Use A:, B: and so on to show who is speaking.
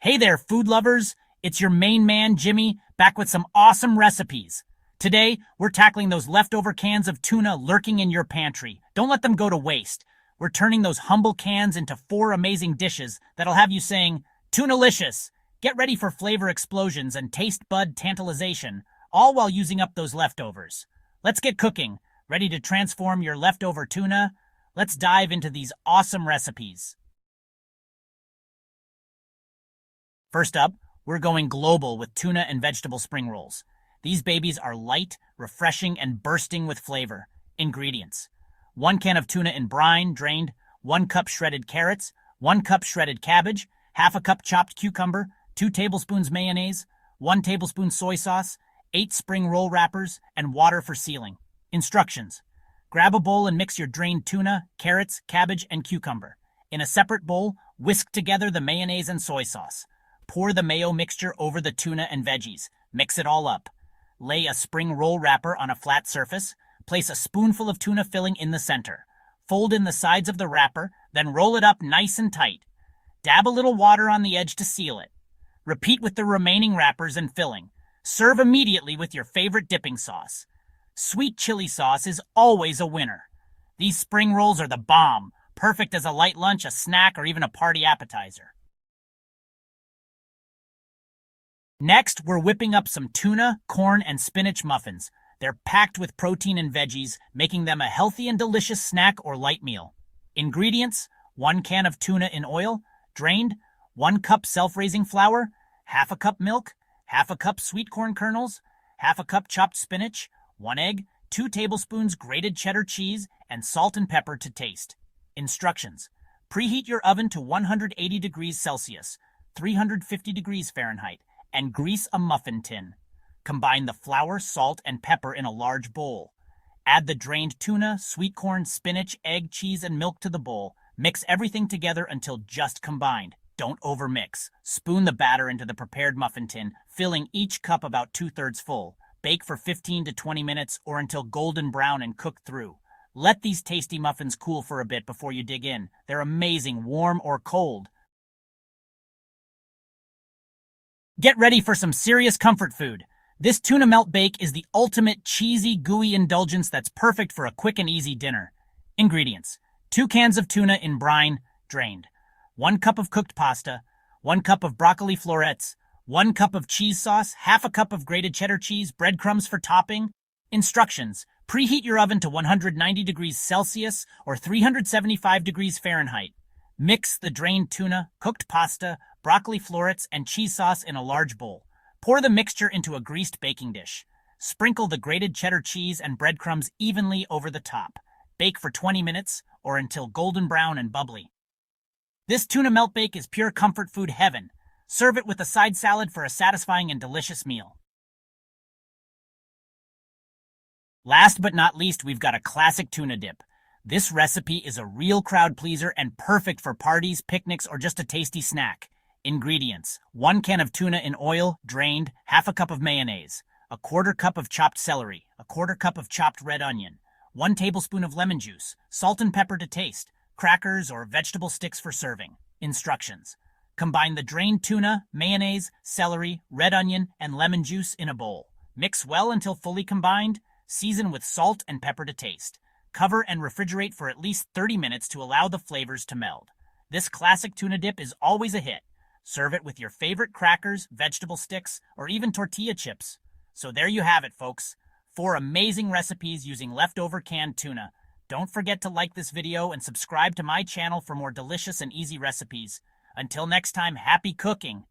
A: Hey there, food lovers! It's your main man, Jimmy, back with some awesome recipes. Today, we're tackling those leftover cans of tuna lurking in your pantry. Don't let them go to waste. We're turning those humble cans into 4 amazing dishes that'll have you saying, Tunalicious! Get ready for flavor explosions and taste bud tantalization, all while using up those leftovers. Let's get cooking. Ready to transform your leftover tuna? Let's dive into these awesome recipes. First up, we're going global with tuna and vegetable spring rolls. These babies are light, refreshing, and bursting with flavor. Ingredients: 1 can of tuna in brine, drained, 1 cup shredded carrots, 1 cup shredded cabbage, half a cup chopped cucumber, 2 tablespoons mayonnaise, 1 tablespoon soy sauce, 8 spring roll wrappers, and water for sealing. Instructions: grab a bowl and mix your drained tuna, carrots, cabbage, and cucumber. In a separate bowl, whisk together the mayonnaise and soy sauce. Pour the mayo mixture over the tuna and veggies. Mix it all up. Lay a spring roll wrapper on a flat surface. Place a spoonful of tuna filling in the center. Fold in the sides of the wrapper, then roll it up nice and tight. Dab a little water on the edge to seal it. Repeat with the remaining wrappers and filling. Serve immediately with your favorite dipping sauce. Sweet chili sauce is always a winner. These spring rolls are the bomb, perfect as a light lunch, a snack, or even a party appetizer. Next, we're whipping up some tuna, corn, and spinach muffins. They're packed with protein and veggies, making them a healthy and delicious snack or light meal. Ingredients: 1 can of tuna in oil, drained, 1 cup self-raising flour, half a cup milk, half a cup sweet corn kernels, half a cup chopped spinach, 1 egg, 2 tablespoons grated cheddar cheese, and salt and pepper to taste. Instructions: preheat your oven to 180 degrees Celsius, 350 degrees Fahrenheit, and grease a muffin tin. Combine the flour, salt, and pepper in a large bowl. Add the drained tuna, sweet corn, spinach, egg, cheese, and milk to the bowl. Mix everything together until just combined. Don't overmix. Spoon the batter into the prepared muffin tin, filling each cup about 2/3 full. Bake for 15 to 20 minutes or until golden brown and cooked through. Let these tasty muffins cool for a bit before you dig in. They're amazing, warm or cold. Get ready for some serious comfort food. This tuna melt bake is the ultimate cheesy, gooey indulgence that's perfect for a quick and easy dinner. Ingredients: 2 cans of tuna in brine, drained, 1 cup of cooked pasta, 1 cup of broccoli florets, 1 cup of cheese sauce, half a cup of grated cheddar cheese, breadcrumbs for topping. Instructions: preheat your oven to 190 degrees Celsius or 375 degrees Fahrenheit. Mix the drained tuna, cooked pasta, broccoli florets, and cheese sauce in a large bowl. Pour the mixture into a greased baking dish. Sprinkle the grated cheddar cheese and breadcrumbs evenly over the top. Bake for 20 minutes or until golden brown and bubbly. This tuna melt bake is pure comfort food heaven. Serve it with a side salad for a satisfying and delicious meal. Last but not least, we've got a classic tuna dip. This recipe is a real crowd pleaser and perfect for parties, picnics, or just a tasty snack. Ingredients: 1 can of tuna in oil, drained, half a cup of mayonnaise, a 1/4 cup of chopped celery, a 1/4 cup of chopped red onion, 1 tablespoon of lemon juice, salt and pepper to taste, crackers or vegetable sticks for serving. Instructions: combine the drained tuna, mayonnaise, celery, red onion, and lemon juice in a bowl. Mix well until fully combined. Season with salt and pepper to taste. Cover and refrigerate for at least 30 minutes to allow the flavors to meld. This classic tuna dip is always a hit. Serve it with your favorite crackers, vegetable sticks, or even tortilla chips. So there you have it, folks. 4 amazing recipes using leftover canned tuna. Don't forget to like this video and subscribe to my channel for more delicious and easy recipes. Until next time, happy cooking!